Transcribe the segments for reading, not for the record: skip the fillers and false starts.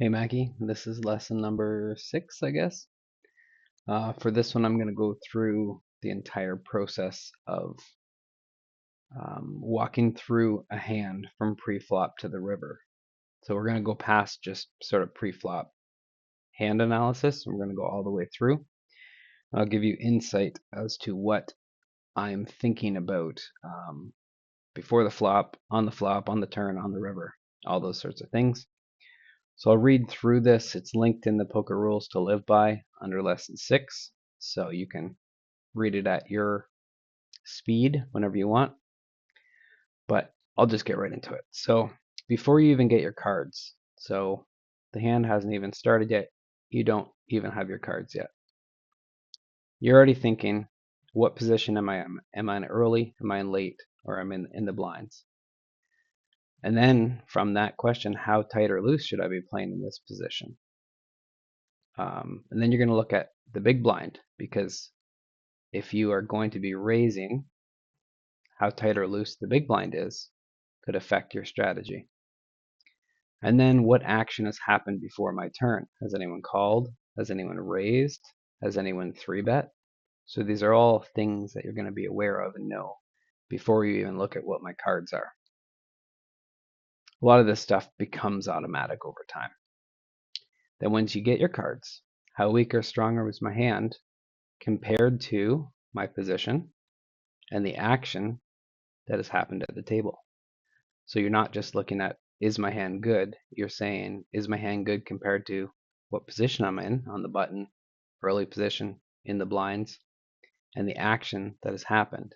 Hey Maggie, this is lesson number 6, I guess. For this one, I'm going to go through the entire process of walking through a hand from pre-flop to the river. So we're going to go past just sort of pre-flop hand analysis. We're going to go all the way through. I'll give you insight as to what I'm thinking about before the flop, on the turn, on the river, all those sorts of things. So I'll read through this. It's linked in the Poker Rules to Live By under lesson 6. So you can read it at your speed whenever you want. But I'll just get right into it. So before you even get your cards, so the hand hasn't even started yet, you don't even have your cards yet. You're already thinking, what position am I in? Am I in early? Am I in late? Or am I in the blinds? And then from that question, how tight or loose should I be playing in this position? And then you're going to look at the big blind, because if you are going to be raising, how tight or loose the big blind is could affect your strategy. And then what action has happened before my turn? Has anyone called? Has anyone raised? Has anyone 3-bet? So these are all things that you're going to be aware of and know before you even look at what my cards are. A lot of this stuff becomes automatic over time. Then once you get your cards, how weak or stronger was my hand compared to my position and the action that has happened at the table. So you're not just looking at, is my hand good? You're saying, is my hand good compared to what position I'm in on the button, early position, in the blinds, and the action that has happened.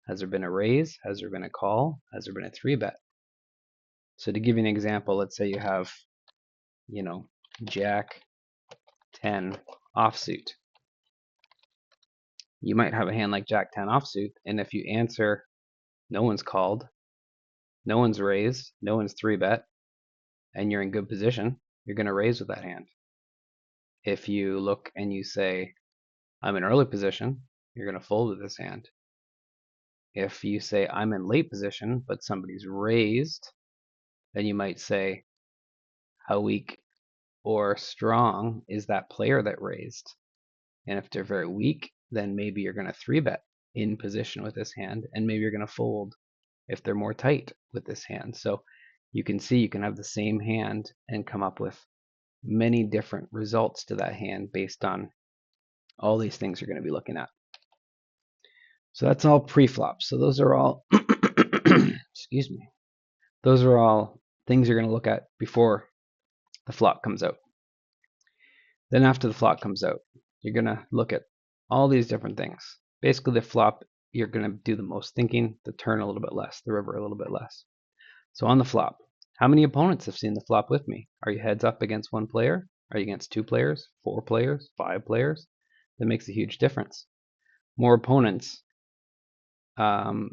Has there been a raise? Has there been a call? Has there been a 3-bet? So to give you an example, let's say you have, Jack 10 offsuit. You might have a hand like Jack 10 offsuit, and if you answer, no one's called, no one's raised, no one's 3-bet, and you're in good position, you're going to raise with that hand. If you look and you say, I'm in early position, you're going to fold with this hand. If you say, I'm in late position, but somebody's raised, then you might say, how weak or strong is that player that raised? And if they're very weak, then maybe you're going to 3-bet in position with this hand, and maybe you're going to fold if they're more tight with this hand. So you can see you can have the same hand and come up with many different results to that hand based on all these things you're going to be looking at. So that's all pre-flop. So those are all, excuse me, those are all things you're going to look at before the flop comes out. Then after the flop comes out, you're going to look at all these different things. Basically the flop, you're going to do the most thinking, the turn a little bit less, the river a little bit less. So on the flop, how many opponents have seen the flop with me? Are you heads up against one player? Are you against 2 players, 4 players, 5 players? That makes a huge difference. More opponents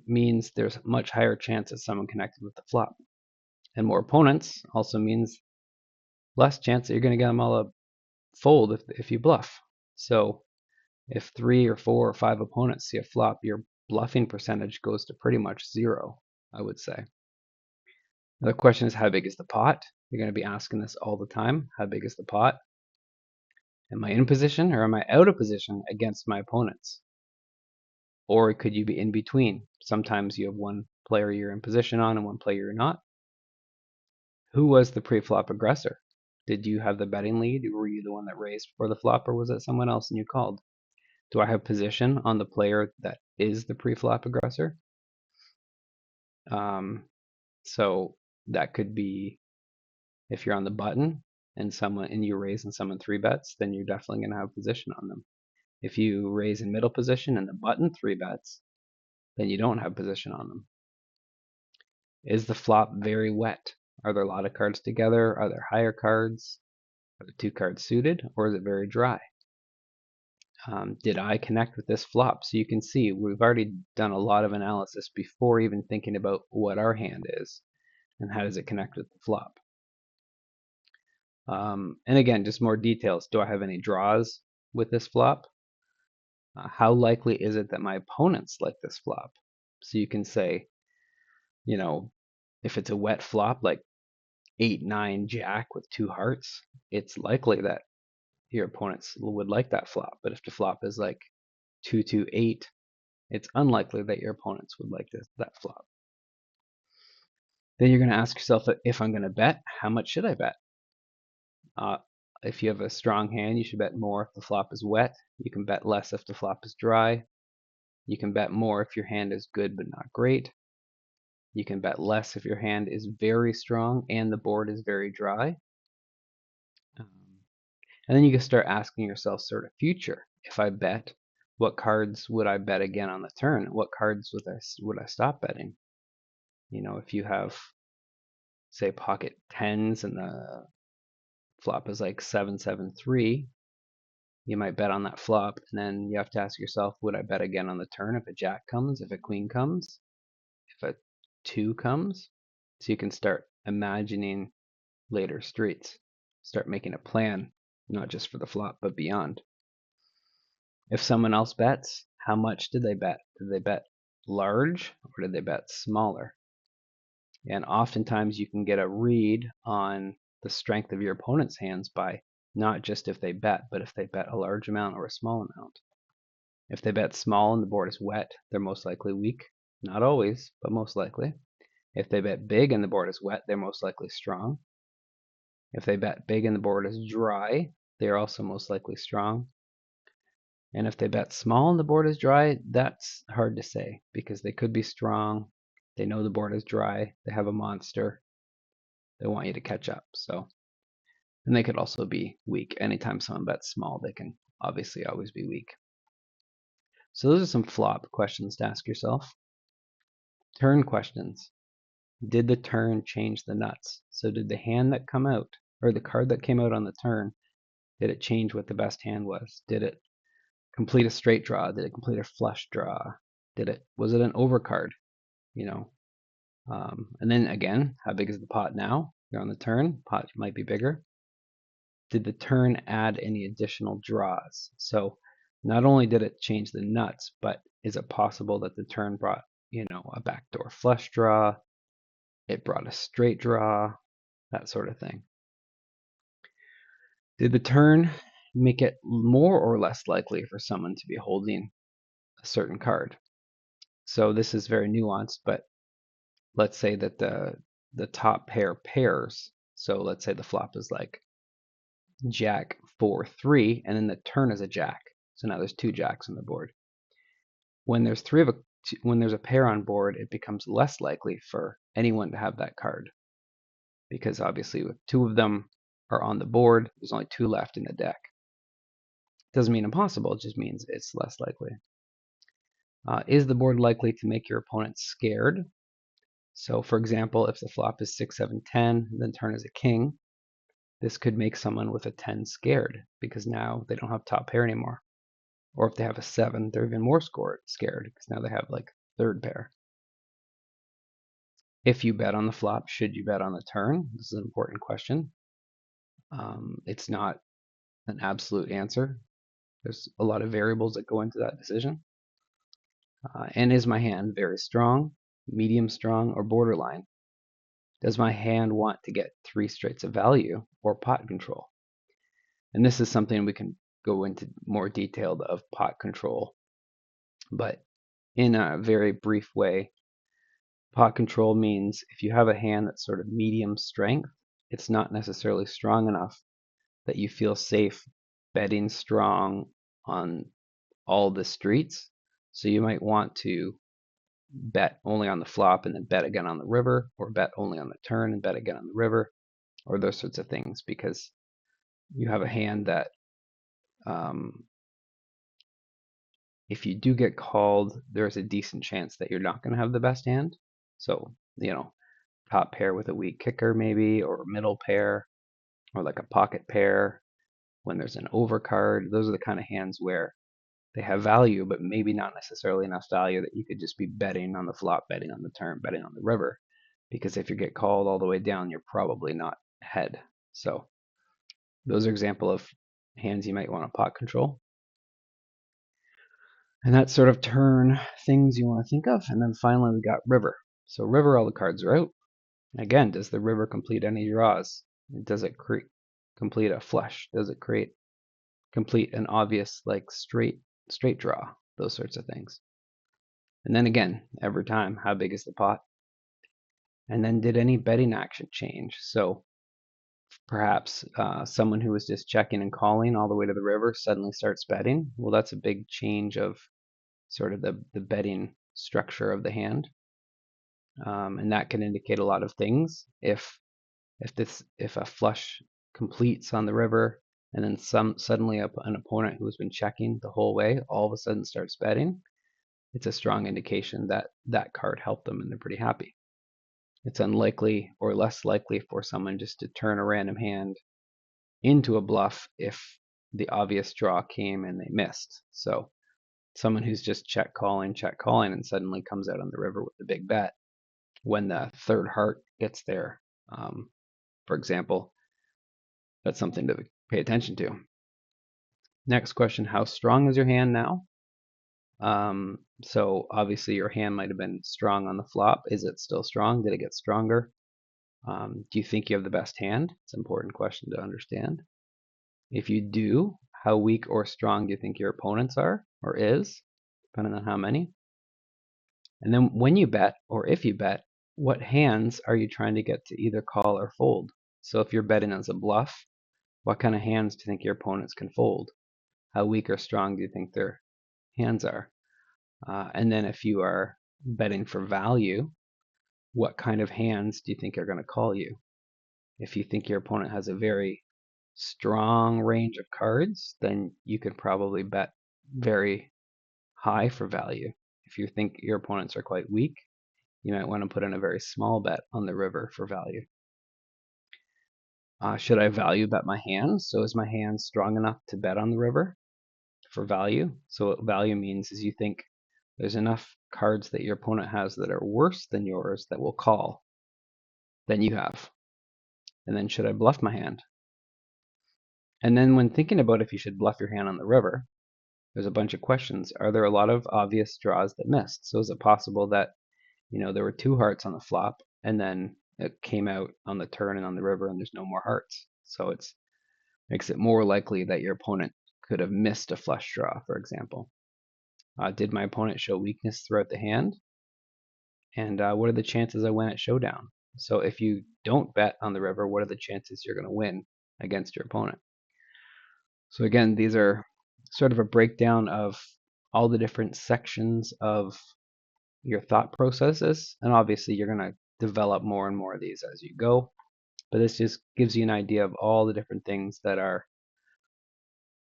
means there's a much higher chance that someone connected with the flop. And more opponents also means less chance that you're going to get them all a fold if you bluff. So if 3 or 4 or 5 opponents see a flop, your bluffing percentage goes to pretty much 0, I would say. The question is, how big is the pot? You're going to be asking this all the time. How big is the pot? Am I in position or am I out of position against my opponents? Or could you be in between? Sometimes you have one player you're in position on and one player you're not. Who was the pre-flop aggressor? Did you have the betting lead? Were you the one that raised before the flop, or was it someone else and you called? Do I have position on the player that is the pre-flop aggressor? So that could be, if you're on the button and you raise and someone 3-bets, then you're definitely going to have position on them. If you raise in middle position and the button 3-bets, then you don't have position on them. Is the flop very wet? Are there a lot of cards together? Are there higher cards? Are the 2 cards suited, or is it very dry? Did I connect with this flop? So you can see we've already done a lot of analysis before even thinking about what our hand is and how does it connect with the flop. And again, just more details. Do I have any draws with this flop? How likely is it that my opponents like this flop? So you can say, if it's a wet flop, like 8-9 jack with 2 hearts, it's likely that your opponents would like that flop. But if the flop is like 2-2-8, it's unlikely that your opponents would like that flop. Then you're going to ask yourself, if I'm going to bet, how much should I bet? Uh, if you have a strong hand, you should bet more if the flop is wet. You can bet less if the flop is dry. You can bet more if your hand is good but not great. You can bet less if your hand is very strong and the board is very dry. And then you can start asking yourself sort of future. If I bet, what cards would I bet again on the turn? What cards would I stop betting? You know, if you have, say, pocket tens and the flop is like 7-7-3, you might bet on that flop, and then you have to ask yourself, would I bet again on the turn if a jack comes, if a queen comes, if a 2 comes? So you can start imagining later streets, start making a plan, not just for the flop, but beyond. If someone else bets, how much did they bet? Did they bet large or did they bet smaller? And oftentimes you can get a read on the strength of your opponent's hands by not just if they bet, but if they bet a large amount or a small amount. If they bet small and the board is wet, they're most likely weak. Not always, but most likely. If they bet big and the board is wet, they're most likely strong. If they bet big and the board is dry, they are also most likely strong. And if they bet small and the board is dry, that's hard to say because they could be strong. They know the board is dry. They have a monster. They want you to catch up. So, and they could also be weak. Anytime someone bets small, they can obviously always be weak. So those are some flop questions to ask yourself. Turn questions. Did the turn change the nuts? So did the hand that come out, or the card that came out on the turn, did it change what the best hand was? Did it complete a straight draw? Did it complete a flush draw? Was it an overcard? You know, and then again, how big is the pot now? You're on the turn. Pot might be bigger. Did the turn add any additional draws? So not only did it change the nuts, but is it possible that the turn brought, a backdoor flush draw? It brought a straight draw, that sort of thing. Did the turn make it more or less likely for someone to be holding a certain card? So this is very nuanced, but let's say that the top pair pairs. So let's say the flop is like Jack 4-3, and then the turn is a Jack. So now there's 2 Jacks on the board. When there's when there's a pair on board, it becomes less likely for anyone to have that card because obviously if 2 of them are on the board, there's only 2 left in the deck. Doesn't mean impossible, it just means it's less likely. Is the board likely to make your opponent scared? So for example, if the flop is 6-7-10, then turn is a king, this could make someone with a 10 scared because now they don't have top pair anymore. Or if they have a 7, they're even more scared because now they have like third pair. If you bet on the flop, should you bet on the turn? This is an important question. It's not an absolute answer. There's a lot of variables that go into that decision. And is my hand very strong, medium strong, or borderline? Does my hand want to get 3 straights of value or pot control? And this is something we can go into more detail of pot control. But in a very brief way, pot control means if you have a hand that's sort of medium strength, it's not necessarily strong enough that you feel safe betting strong on all the streets. So you might want to bet only on the flop and then bet again on the river, or bet only on the turn and bet again on the river, or those sorts of things, because you have a hand that if you do get called, there's a decent chance that you're not going to have the best hand. So, top pair with a weak kicker maybe, or middle pair, or like a pocket pair when there's an overcard. Those are the kind of hands where they have value, but maybe not necessarily enough value that you could just be betting on the flop, betting on the turn, betting on the river. Because if you get called all the way down, you're probably not ahead. So those are example of hands you might want to pot control. And that sort of turn things you want to think of. And then finally we got river. So river, all the cards are out. Again, does the river complete any draws? Does it complete a flush? Does it complete an obvious like straight draw? Those sorts of things. And then again, every time, how big is the pot? And then did any betting action change? So perhaps someone who was just checking and calling all the way to the river suddenly starts betting. Well, that's a big change of sort of the betting structure of the hand. And that can indicate a lot of things. If a flush completes on the river and then suddenly an opponent who has been checking the whole way all of a sudden starts betting, it's a strong indication that that card helped them and they're pretty happy. It's unlikely or less likely for someone just to turn a random hand into a bluff if the obvious draw came and they missed. So someone who's just check calling, and suddenly comes out on the river with the big bet when the third heart gets there, for example, that's something to pay attention to. Next question, how strong is your hand now? So obviously your hand might have been strong on the flop. Is it still strong? Did it get stronger? Do you think you have the best hand? It's an important question to understand. If you do, how weak or strong do you think your opponents are or is, depending on how many? And then when you bet, or if you bet, what hands are you trying to get to either call or fold? So if you're betting as a bluff, what kind of hands do you think your opponents can fold? How weak or strong do you think their hands are? And then if you are betting for value, what kind of hands do you think are going to call you? If you think your opponent has a very strong range of cards, then you could probably bet very high for value. If you think your opponents are quite weak, you might want to put in a very small bet on the river for value. Should I value bet my hand? So is my hand strong enough to bet on the river for value? So what value means is you think there's enough cards that your opponent has that are worse than yours that will call than you have. And then should I bluff my hand? And then when thinking about if you should bluff your hand on the river, there's a bunch of questions. Are there a lot of obvious draws that missed? So is it possible that, there were two hearts on the flop and then it came out on the turn and on the river and there's no more hearts? So it makes it more likely that your opponent could have missed a flush draw, for example. Did my opponent show weakness throughout the hand? And what are the chances I win at showdown? So if you don't bet on the river, what are the chances you're going to win against your opponent? So again, these are sort of a breakdown of all the different sections of your thought processes. And obviously you're going to develop more and more of these as you go. But this just gives you an idea of all the different things that are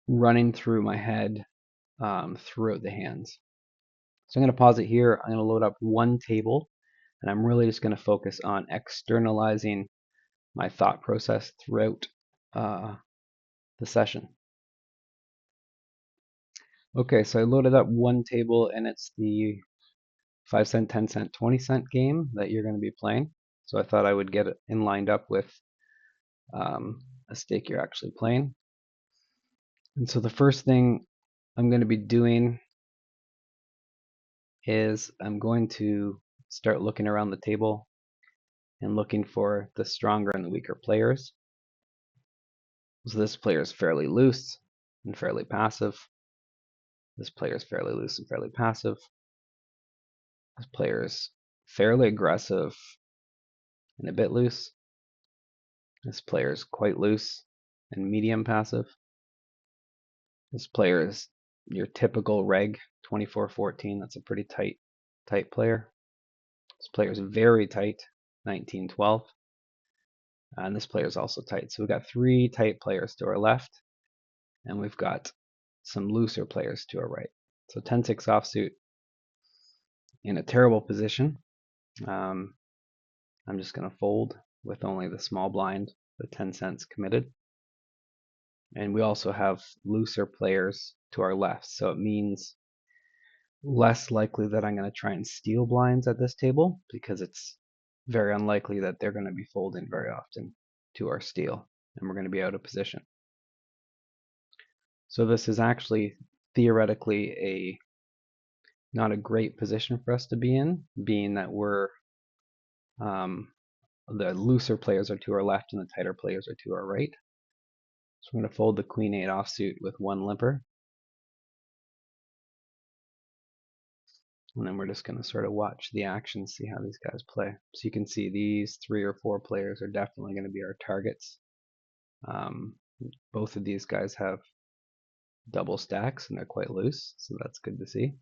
running through my head throughout the hands. So I'm going to pause it here. I'm going to load up one table, and I'm really just going to focus on externalizing my thought process throughout the session. Okay, so I loaded up one table, and it's the 5 cent, 10 cent, 20 cent game that you're going to be playing. So I thought I would get it in lined up with a stake you're actually playing. And so the first thing I'm going to be doing is I'm going to start looking around the table and looking for the stronger and the weaker players. So this player is fairly loose and fairly passive. This player is fairly loose and fairly passive. This player is fairly aggressive and a bit loose. This player is quite loose and medium passive. This player is your typical reg 24-14. That's a pretty tight player. This player is very tight, 19-12. And this player is also tight. So we've got three tight players to our left, and we've got some looser players to our right. So 10-6 offsuit in a terrible position. I'm just going to fold with only the small blind, the 10 cents committed. And we also have looser players to our left. So it means less likely that I'm going to try and steal blinds at this table because it's very unlikely that they're going to be folding very often to our steal, and we're going to be out of position. So this is actually theoretically not a great position for us to be in, being that we're the looser players are to our left and the tighter players are to our right. So we're going to fold the queen 8 offsuit with one limper. And then we're just going to sort of watch the action, see how these guys play. So you can see these 3 or 4 players are definitely going to be our targets. Both of these guys have double stacks and they're quite loose, so that's good to see.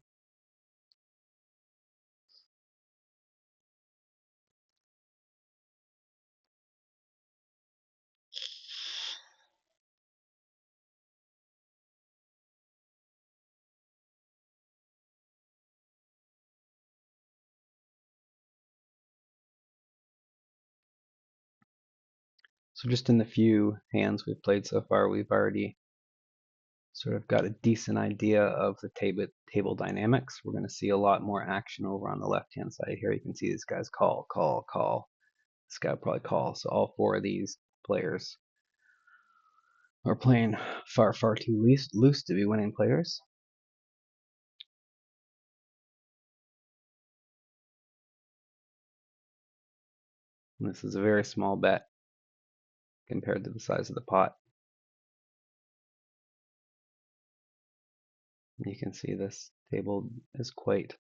So just in the few hands we've played so far, we've already sort of got a decent idea of the table dynamics. We're going to see a lot more action over on the left-hand side here. You can see these guys call, call, call. This guy will probably call. So all 4 of these players are playing far, far too loose to be winning players. And this is a very small bet compared to the size of the pot. You can see this table is quite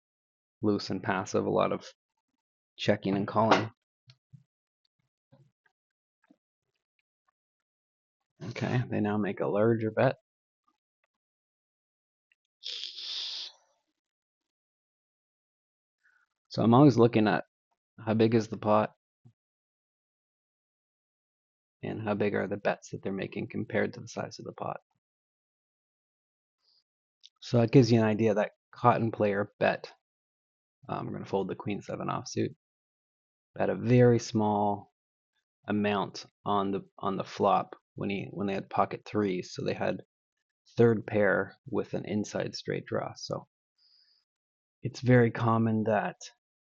loose and passive, a lot of checking and calling. Okay, they now make a larger bet. So I'm always looking at how big is the pot and how big are the bets that they're making compared to the size of the pot. So that gives you an idea that cotton player bet. We're going to fold the queen 7 offsuit. Bet a very small amount on the flop when they had pocket 3s, so they had 3rd pair with an inside straight draw. So it's very common that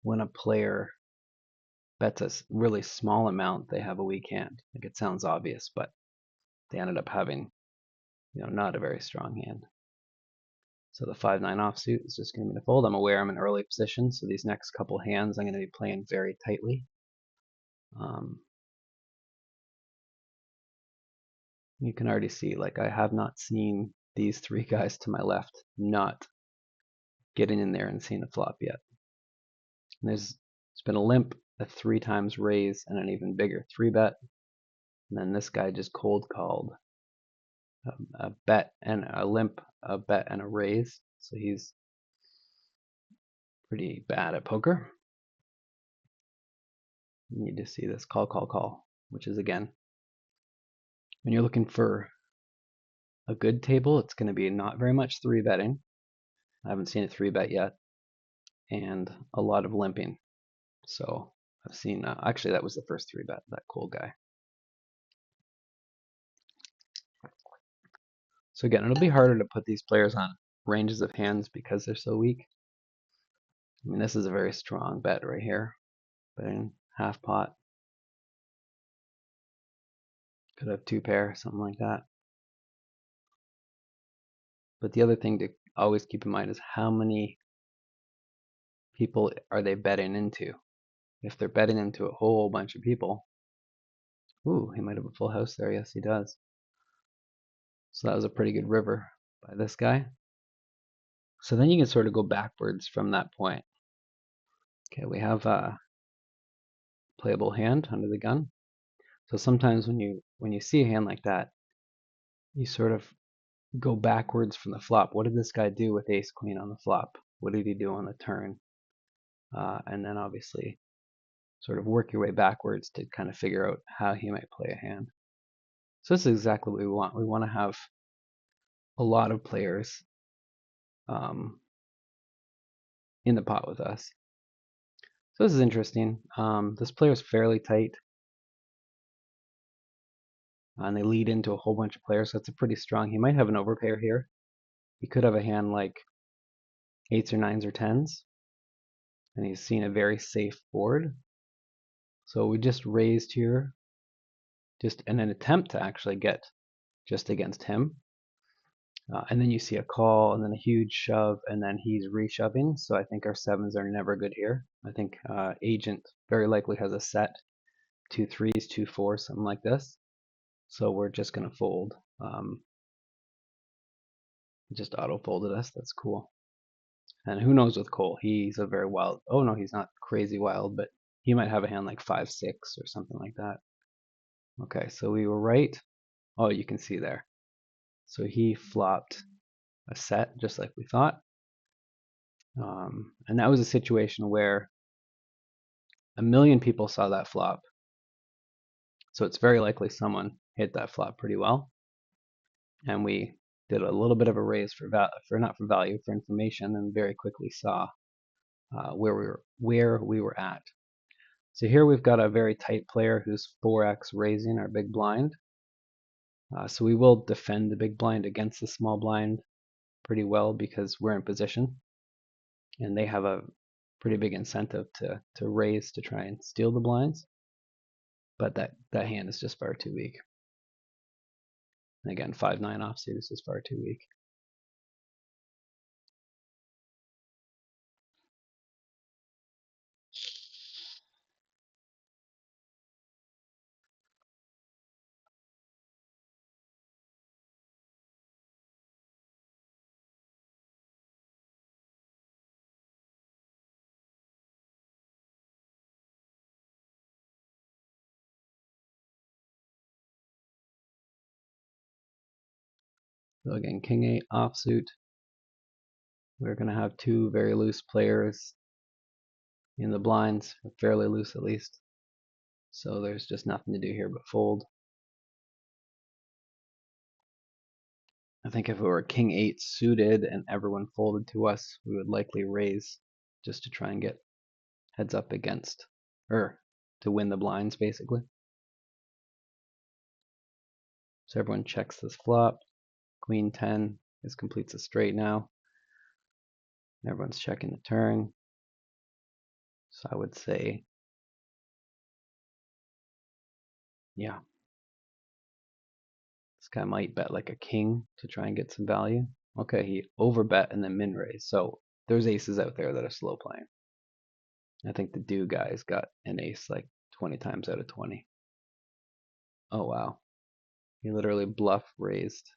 when a player bets a really small amount, they have a weak hand. Like, it sounds obvious, but they ended up having, not a very strong hand. So the 5-9 offsuit is just going to be the fold. I'm aware I'm in early position, so these next couple hands I'm going to be playing very tightly. You can already see, like, I have not seen these 3 guys to my left not getting in there and seeing the flop yet. And it's been a limp, a 3 times raise, and an even bigger 3-bet. And then this guy just cold called a bet and a limp, a bet and a raise. So he's pretty bad at poker. You need to see this call, call, call, which is, again, when you're looking for a good table, it's going to be not very much 3-betting. I haven't seen a 3-bet yet, and a lot of limping. So I've seen, actually that was the first 3-bet, that cold guy. So again, it'll be harder to put these players on ranges of hands because they're so weak. I mean, this is a very strong bet right here, betting half pot. Could have 2 pair, something like that. But the other thing to always keep in mind is how many people are they betting into. If they're betting into a whole bunch of people, ooh, he might have a full house there. Yes, he does. So that was a pretty good river by this guy. So then you can sort of go backwards from that point. Okay, we have a playable hand under the gun. So sometimes when you see a hand like that, you sort of go backwards from the flop. What did this guy do with ace queen on the flop? What did he do on the turn? And then obviously sort of work your way backwards to kind of figure out how he might play a hand. So this is exactly what we want. We want to have a lot of players in the pot with us. So this is interesting. This player is fairly tight, and they lead into a whole bunch of players, so it's a pretty strong. He might have an overpair here. He could have a hand like 8s or 9s or 10s, and he's seen a very safe board. So we just raised here, just in an attempt to actually get just against him. And then you see a call, and then a huge shove, and then he's reshoving. So I think our 7s are never good here. I think agent very likely has a set two threes, two fours, something like this. So we're just gonna fold. Just auto folded us. That's cool. And who knows with Cole? He's a very wild. Oh no, he's not crazy wild, but he might have a hand like 5-6 or something like that. Okay, so we were right. Oh, you can see there. So he flopped a set just like we thought. And that was a situation where a million people saw that flop. So it's very likely someone hit that flop pretty well. And we did a little bit of a raise for not for value, for information, and very quickly saw where we were at. So here we've got a very tight player who's 4x raising our big blind. So we will defend the big blind against the small blind pretty well because we're in position, and they have a pretty big incentive to raise to try and steal the blinds. But that hand is just far too weak. And again, 5-9 offsuit is just far too weak. So again, king 8 offsuit. We're going to have two very loose players in the blinds, fairly loose at least. So there's just nothing to do here but fold. I think if it were king 8 suited and everyone folded to us, we would likely raise just to try and get heads up against, or to win the blinds basically. So everyone checks this flop. Queen 10 is completes a straight now. Everyone's checking the turn. So I would say, yeah, this guy might bet like a king to try and get some value. Okay, he overbet and then min raise. So there's aces out there that are slow playing. I think the do guy's got an ace like 20 times out of 20. Oh wow. He literally bluff raised.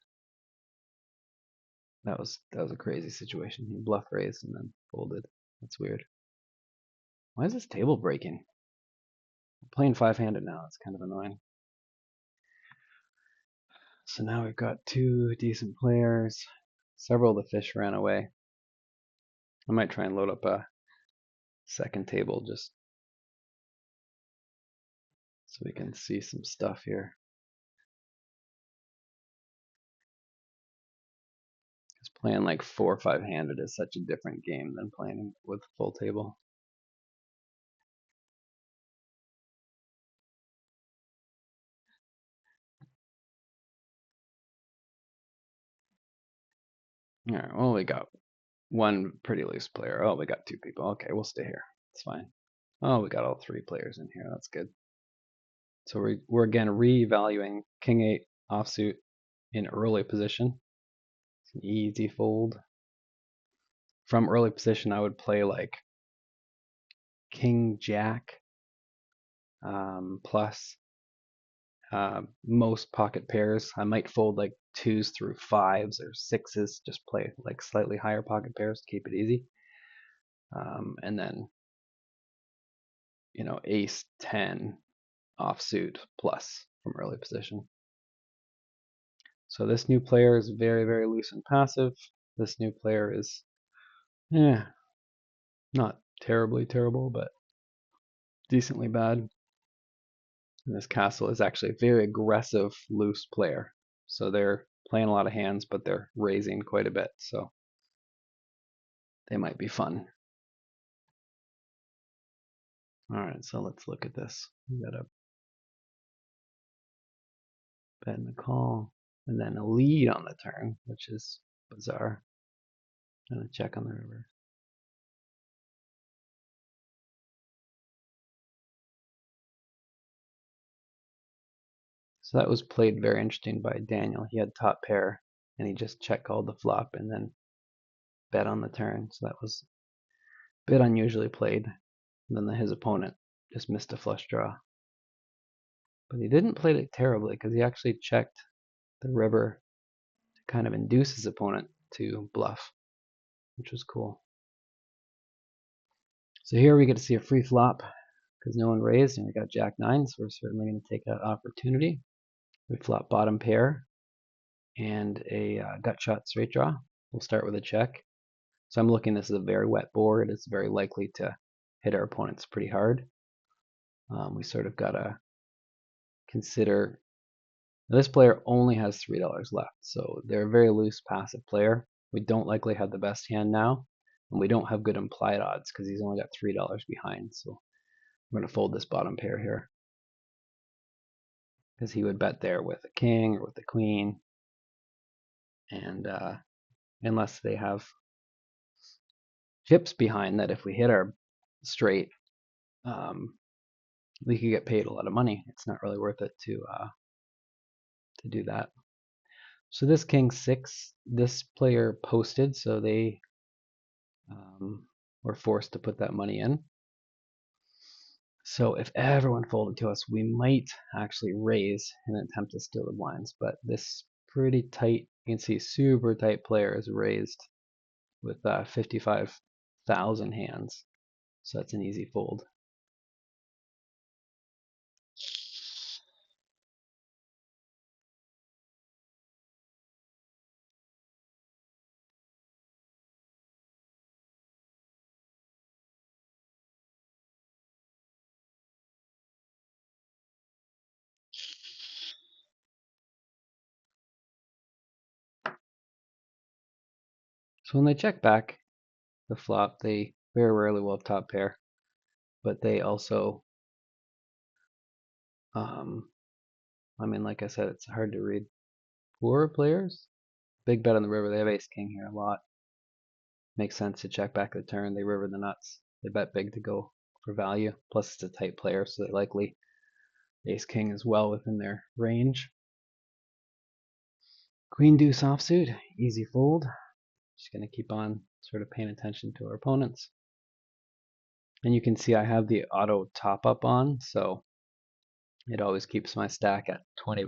That was a crazy situation. He bluff raised and then folded. That's weird. Why is this table breaking? I'm playing five-handed now. It's kind of annoying. So now we've got two decent players. Several of the fish ran away. I might try and load up a second table just so we can see some stuff here. Because playing like 4 or 5-handed is such a different game than playing with full table. All right, well, we got one pretty loose player. Oh, we got two people. Okay, we'll stay here. It's fine. Oh, we got all three players in here. That's good. So we're again revaluing king 8 offsuit in early position. It's an easy fold. From early position, I would play like king jack plus most pocket pairs. I might fold like 2s through 5s or 6s, just play like slightly higher pocket pairs to keep it easy. And then, ace 10 offsuit plus from early position. So this new player is very, very loose and passive. This new player is, not terribly terrible, but decently bad. And this castle is actually a very aggressive loose player. So they're playing a lot of hands, but they're raising quite a bit. So they might be fun. All right, so let's look at this. We got a bet and a call, and then a lead on the turn, which is bizarre. And a check on the river. So that was played very interesting by Daniel. He had top pair, and he just check called the flop and then bet on the turn. So that was a bit unusually played. And then his opponent just missed a flush draw. But he didn't play it terribly because he actually checked the river to kind of induce his opponent to bluff, which was cool. So here we get to see a free flop because no one raised and we got Jack 9, so we're certainly going to take that opportunity. We flop bottom pair and a gut shot straight draw. We'll start with a check. So I'm looking, this is a very wet board. It's very likely to hit our opponents pretty hard. We sort of got to consider, this player only has $3 left, so they're a very loose passive player. We don't likely have the best hand now, and we don't have good implied odds because he's only got $3 behind. So I'm going to fold this bottom pair here because he would bet there with a king or with a queen, and unless they have chips behind that, if we hit our straight, we could get paid a lot of money. It's not really worth it to do that. So this king 6, this player posted, so they were forced to put that money in. So if everyone folded to us, we might actually raise in an attempt to steal the blinds. But this pretty tight, you can see super tight player is raised with 55,000 hands. So that's an easy fold. So when they check back the flop, they very rarely will have top pair, but they also, I mean, like I said, it's hard to read. Poor players, big bet on the river. They have ace king here a lot. Makes sense to check back the turn. They river the nuts. They bet big to go for value. Plus it's a tight player, so they likely ace king is well within their range. Queen deuce offsuit, easy fold. Just gonna keep on sort of paying attention to our opponents. And you can see I have the auto top up on, so it always keeps my stack at 20,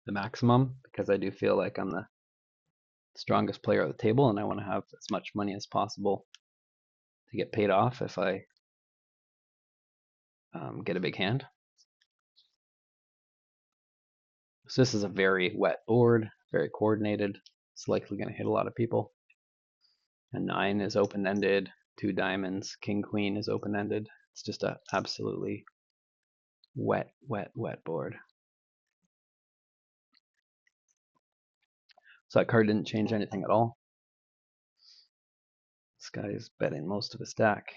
the maximum, because I do feel like I'm the strongest player at the table and I want to have as much money as possible to get paid off if I get a big hand. So this is a very wet board, very coordinated. It's likely going to hit a lot of people. A 9 is open-ended, 2 diamonds, king queen is open-ended. It's just a absolutely wet, wet, wet board. So that card didn't change anything at all. This guy is betting most of his stack.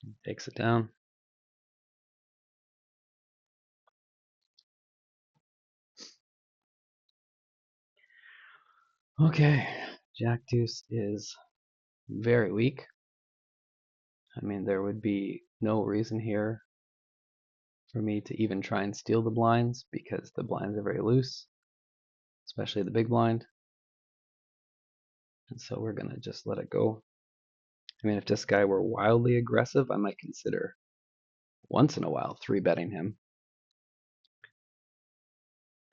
He takes it down. Okay, Jack deuce is very weak. I mean, there would be no reason here for me to even try and steal the blinds because the blinds are very loose, especially the big blind. And so we're gonna just let it go. I mean, if this guy were wildly aggressive, I might consider once in a while 3-betting him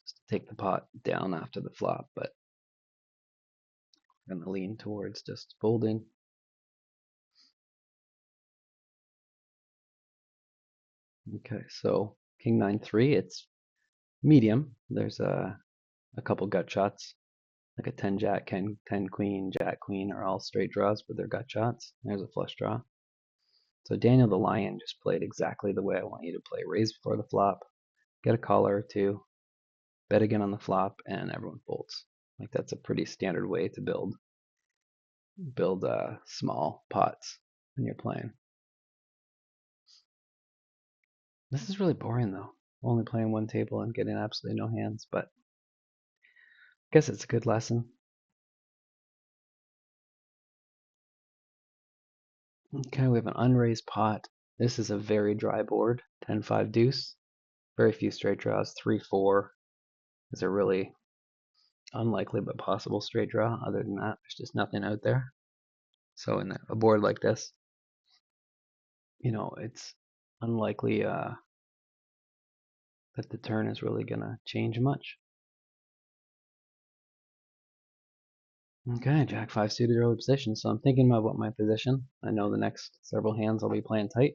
just to take the pot down after the flop, but I'm gonna lean towards just folding. Okay, so king 9-3, it's medium. There's a couple gut shots, like a 10 jack, 10 queen, jack queen are all straight draws, but they're gut shots. There's a flush draw. So Daniel the Lion just played exactly the way I want you to play. Raise before the flop, get a caller or two, bet again on the flop, and everyone folds. Like that's a pretty standard way to build small pots when you're playing. This is really boring though. Only playing one table and getting absolutely no hands, but I guess it's a good lesson. Okay, we have an unraised pot. This is a very dry board. 10-5 deuce. Very few straight draws. 3-4 is a really unlikely but possible straight draw. Other than that, there's just nothing out there. So in a board like this, you know, it's unlikely that the turn is really going to change much. Okay, Jack 5 suited early position, so I'm thinking about my position. I know the next several hands I'll be playing tight.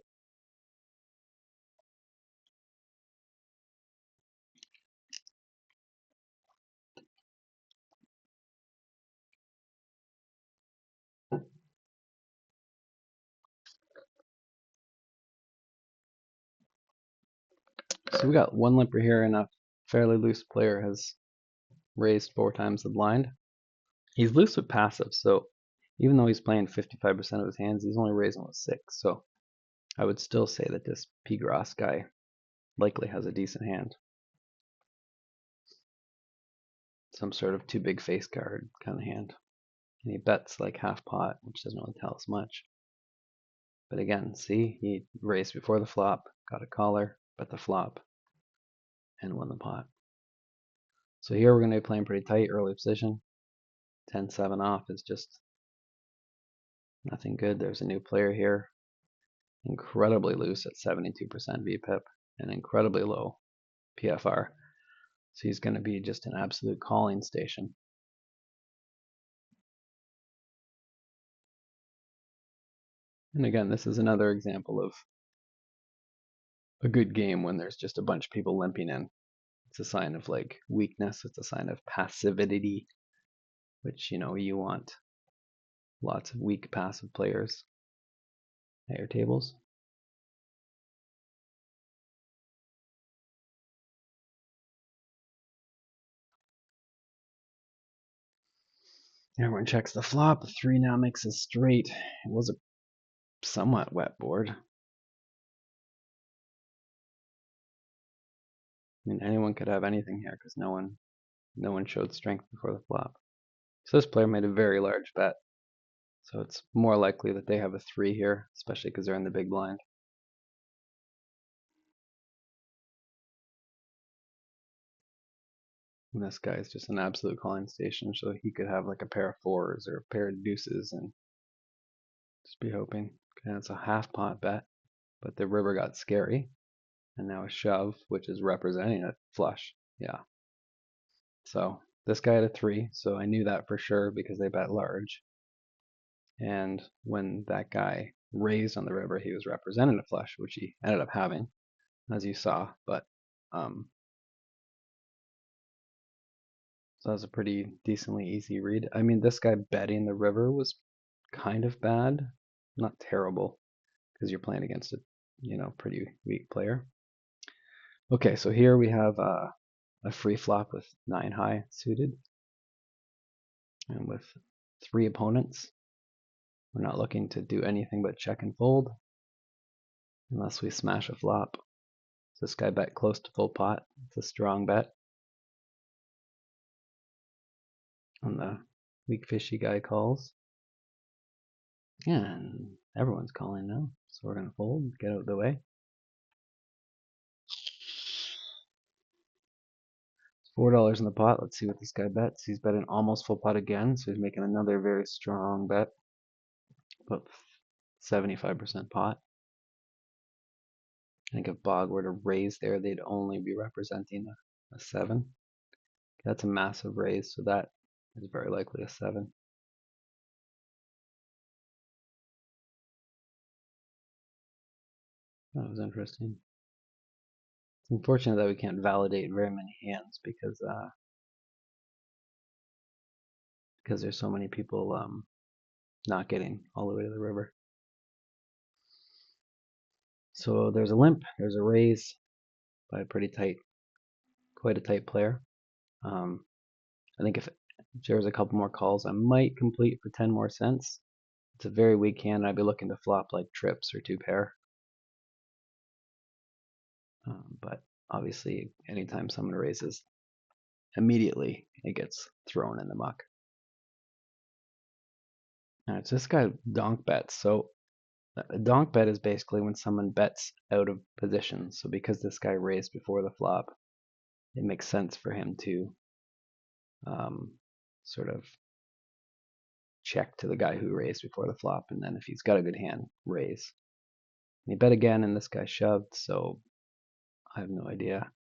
So we got one limper here, and a fairly loose player has raised 4 times the blind. He's loose with passive, so even though he's playing 55% of his hands, he's only raising with 6. So I would still say that this Pigras guy likely has a decent hand. Some sort of too big face card kind of hand. And he bets like half pot, which doesn't really tell us much. But again, see, he raised before the flop, got a caller, bet the flop, and won the pot. So here we're going to be playing pretty tight, early position. 10-7 off is just nothing good. There's a new player here. Incredibly loose at 72% VPIP and incredibly low PFR. So he's going to be just an absolute calling station. And again, this is another example of a good game when there's just a bunch of people limping in. It's a sign of like weakness. It's a sign of passivity, which, you know, you want lots of weak passive players at your tables. Everyone checks the flop. The 3 now makes a straight. It was a somewhat wet board. I mean, anyone could have anything here because no one showed strength before the flop. So this player made a very large bet. So it's more likely that they have a 3 here, especially because they're in the big blind. And this guy is just an absolute calling station, so he could have like a pair of 4s or a pair of deuces and just be hoping. Okay, that's a half pot bet, but the river got scary. And now a shove, which is representing a flush. Yeah. So this guy had a 3, so I knew that for sure because they bet large. And when that guy raised on the river, he was representing a flush, which he ended up having, as you saw. But so that was a pretty decently easy read. I mean, this guy betting the river was kind of bad, not terrible, because you're playing against a, you know, pretty weak player. Okay, so here we have a free flop with 9 high suited, and with 3 opponents. We're not looking to do anything but check and fold, unless we smash a flop. So this guy bet close to full pot. It's a strong bet. And the weak fishy guy calls. And everyone's calling now. So we're going to fold, get out of the way. $4 in the pot. Let's see what this guy bets. He's betting almost full pot again, so he's making another very strong bet. About 75% pot. I think if Bog were to raise there, they'd only be representing a 7. That's a massive raise, so that is very likely a 7. That was interesting. It's unfortunate that we can't validate very many hands because there's so many people not getting all the way to the river. So there's a limp, there's a raise by a quite a tight player. I think if there was a couple more calls, I might complete for 10 more cents. It's a very weak hand. I'd be looking to flop like trips or 2 pair. But obviously, anytime someone raises, immediately it gets thrown in the muck. Alright, so this guy donk bets. So a donk bet is basically when someone bets out of position. So because this guy raised before the flop, it makes sense for him to sort of check to the guy who raised before the flop, and then if he's got a good hand, raise. And he bet again, and this guy shoved, so I have no idea.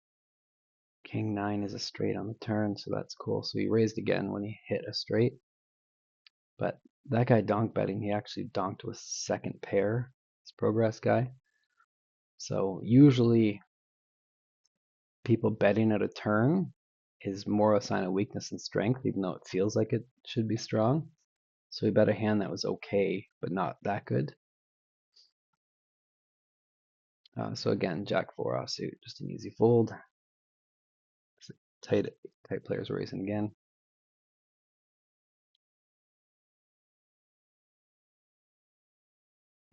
King 9 is a straight on the turn, so that's cool. So he raised again when he hit a straight. But that guy donk betting, he actually donked with second pair, this progress guy. So usually people betting at a turn is more a sign of weakness than strength, even though it feels like it should be strong. So he bet a hand that was okay, but not that good. So again, Jack 4 offsuit, just an easy fold. Tight players raising again.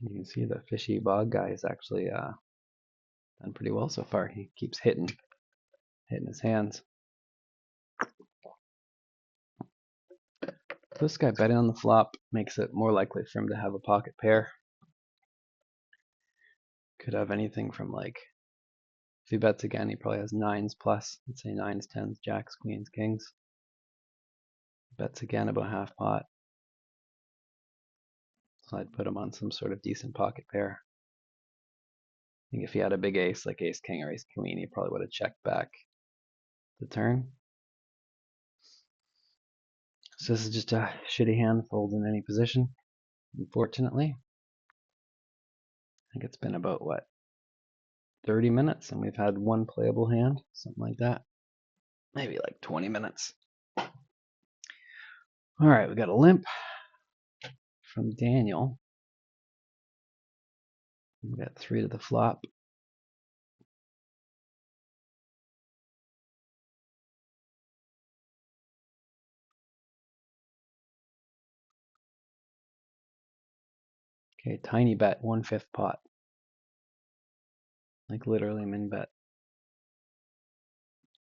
You can see the fishy bog guy is actually done pretty well so far. He keeps hitting his hands. This guy betting on the flop makes it more likely for him to have a pocket pair. Could have anything from like, if he bets again, he probably has nines plus. Let's say nines, tens, jacks, queens, kings. Bets again about half pot. So I'd put him on some sort of decent pocket pair. I think if he had a big ace like ace king or ace queen, he probably would have checked back the turn. So this is just a shitty hand, fold in any position, unfortunately. I think it's been about, what, 30 minutes, and we've had one playable hand, something like that. Maybe like 20 minutes. All right, we got a limp from Daniel. We got 3 to the flop. Okay, tiny bet, 1/5 pot. Like literally min bet.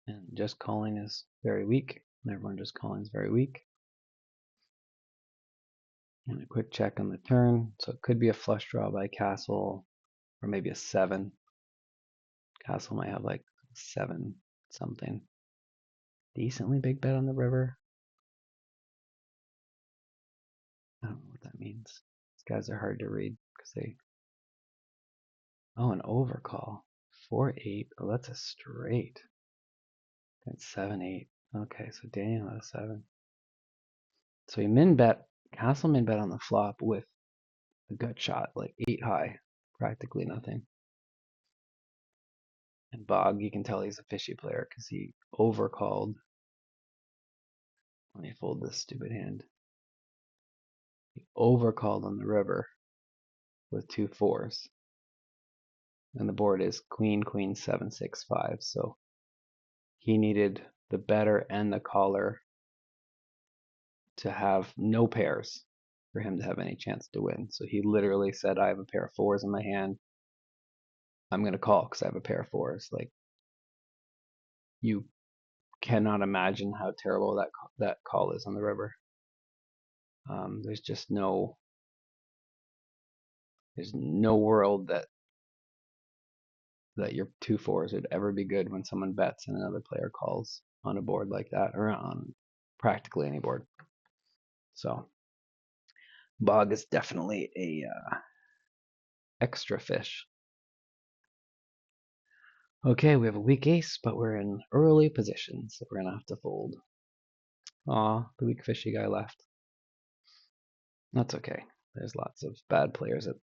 And just calling is very weak. And everyone just calling is very weak. And a quick check on the turn. So it could be a flush draw by castle, or maybe a 7. Castle might have like 7 something. Decently big bet on the river. I don't know what that means. These guys are hard to read because they. Oh, an overcall. 4-8. Oh, that's a straight. That's 7-8. Okay, so Daniel has 7. So he min bet, castle min bet on the flop with a gut shot, like 8 high, practically nothing. And Bog, you can tell he's a fishy player because he overcalled. Let me fold this stupid hand. He overcalled on the river with 2 4s. And the board is queen, queen, 7, 6, 5. So he needed the better and the caller to have no pairs for him to have any chance to win. So he literally said, I have a pair of 4s in my hand. I'm going to call because I have a pair of 4s. Like, you cannot imagine how terrible that call is on the river. There's just there's no world that your 2 4s would ever be good when someone bets and another player calls on a board like that, or on practically any board. So Bog is definitely a extra fish. Okay, we have a weak ace, but we're in early position, so we're gonna have to fold. Aw, the weak fishy guy left. That's okay. There's lots of bad players at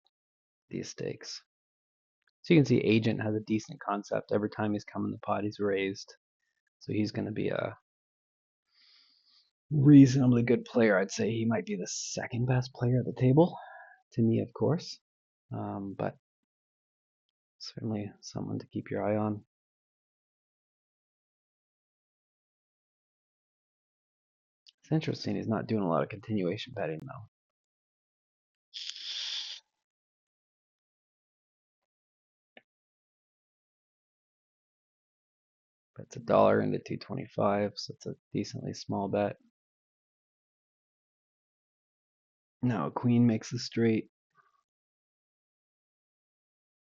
these stakes. So you can see Agent has a decent concept. Every time he's come in the pot, he's raised. So he's going to be a reasonably good player. I'd say he might be the second best player at the table, to me, of course. But certainly someone to keep your eye on. It's interesting he's not doing a lot of continuation betting, though. That's $1 into 225, so it's a decently small bet. Now queen makes a straight.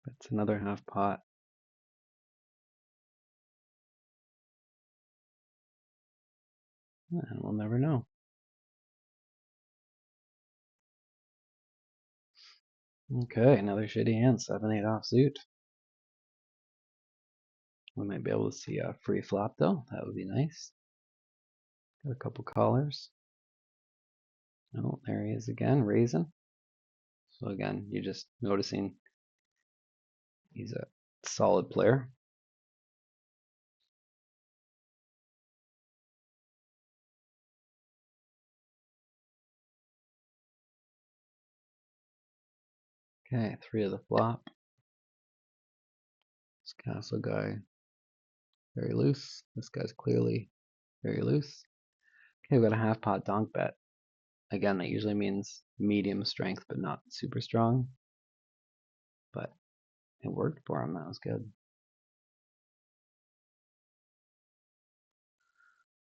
That's another half pot. And we'll never know. Okay, another shitty hand, 7-8 offsuit. We might be able to see a free flop though. That would be nice. Got a couple callers. Oh, there he is again, raising. So again, you're just noticing he's a solid player. Okay, 3 of the flop. This castle guy, very loose. This guy's clearly very loose. Okay, we've got a half pot donk bet. Again, that usually means medium strength, but not super strong. But it worked for him. That was good.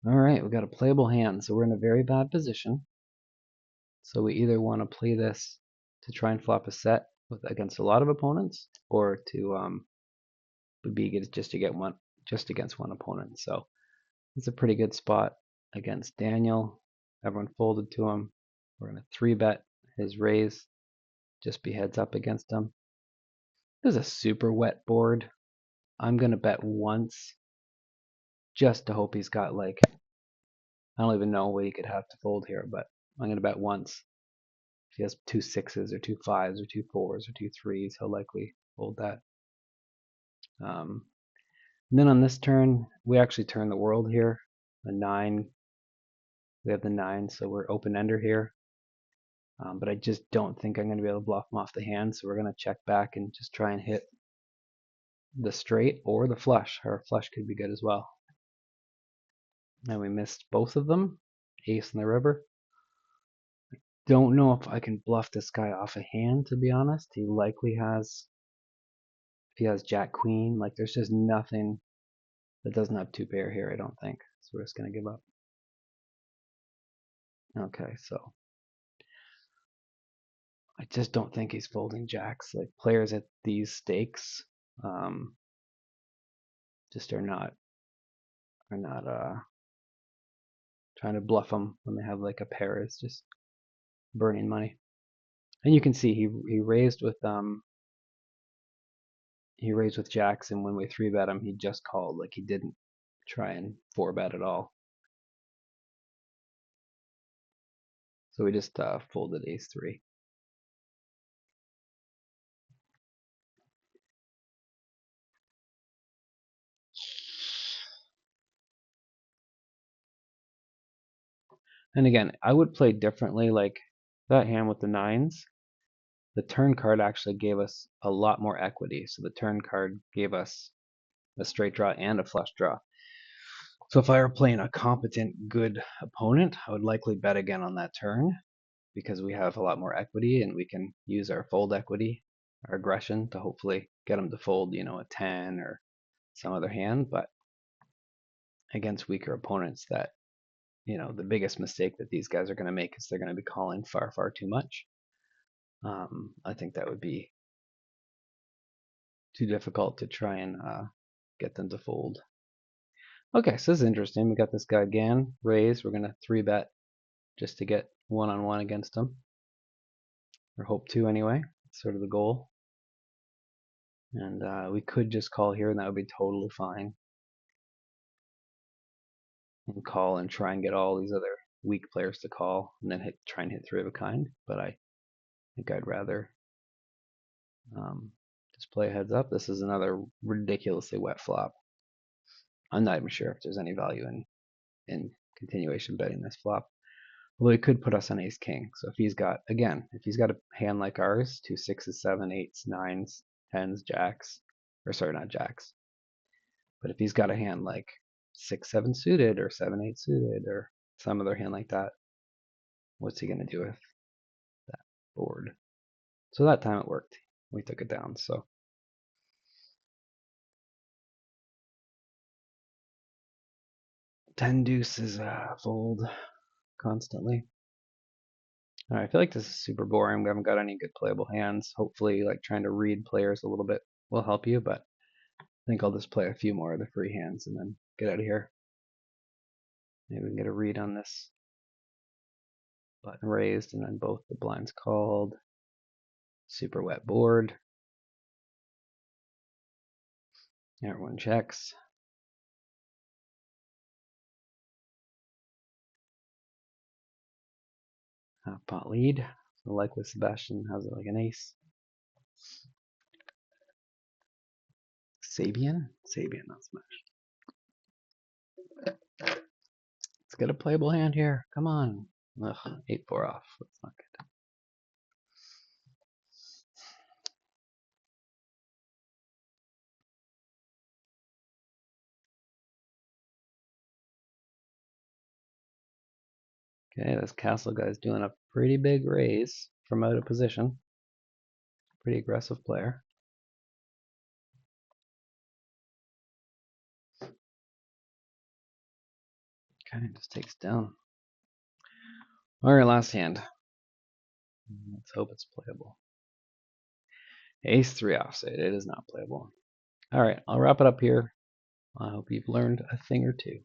All right, we got a playable hand, so we're in a very bad position. So we either want to play this to try and flop a set against a lot of opponents, or to be just to get one just against one opponent. So it's a pretty good spot against Daniel. Everyone folded to him. We're gonna 3-bet his raise, just be heads up against him. This is a super wet board. I'm gonna bet once, just to hope he's got like, I don't even know what he could have to fold here, but I'm gonna bet once. If he has 2 6s or 2 5s or 2 4s or 2 3s, he'll likely fold that. And then on this turn, we actually turn the world here. A 9. We have the 9, so we're open ender here. But I just don't think I'm going to be able to bluff him off the hand, so we're going to check back and just try and hit the straight or the flush. Our flush could be good as well. And we missed both of them. Ace in the river. Don't know if I can bluff this guy off a hand, to be honest. He likely has, if he has Jack Queen, like there's just nothing that doesn't have 2 pair here, I don't think. So we're just going to give up. Okay, so I just don't think he's folding jacks. Like players at these stakes just are not trying to bluff them when they have like a pair. It's just burning money. And you can see he raised with jacks, and when we 3-bet him, he just called. Like he didn't try and 4-bet at all. So we just folded ace 3. And again, I would play differently. Like that hand with the 9s, the turn card actually gave us a lot more equity. So the turn card gave us a straight draw and a flush draw. So if I were playing a competent, good opponent, I would likely bet again on that turn because we have a lot more equity and we can use our fold equity, our aggression, to hopefully get them to fold, a 10 or some other hand. But against weaker opponents, that the biggest mistake that these guys are going to make is they're going to be calling far, far too much. I think that would be too difficult to try and get them to fold. Okay, so this is interesting. We got this guy again, raise. We're going to 3-bet just to get one-on-one against him. Or hope to anyway. That's sort of the goal. And we could just call here and that would be totally fine. And call and try and get all these other weak players to call and then try and hit 3 of a kind. But I think I'd rather just play heads up. This is another ridiculously wet flop. I'm not even sure if there's any value in continuation betting this flop. Although he could put us on ace king. So if he's got a hand like ours, 2 6s, 7 8s, 9s, 10s, jacks, or sorry, not jacks. But if he's got a hand like 6 7 suited or 7 8 suited or some other hand like that, what's he gonna do with that board? So that time it worked. We took it down. So 10 deuces fold constantly. All right, I feel like this is super boring. We haven't got any good playable hands. Hopefully, like trying to read players a little bit will help you, but I think I'll just play a few more of the free hands and then get out of here. Maybe we can get a read on this. Button raised and then both the blinds called. Super wet board. Everyone checks. Half pot lead. So likely Sebastian has it like an ace. Sabian? Sabian, not smash. Let's get a playable hand here. Come on. Ugh, 8-4 off. That's not good. Okay, this castle guy's doing a pretty big raise from out of position. Pretty aggressive player. Kind of just takes down. Alright, last hand. Let's hope it's playable. Ace 3 offsuit. It is not playable. Alright, I'll wrap it up here. I hope you've learned a thing or two.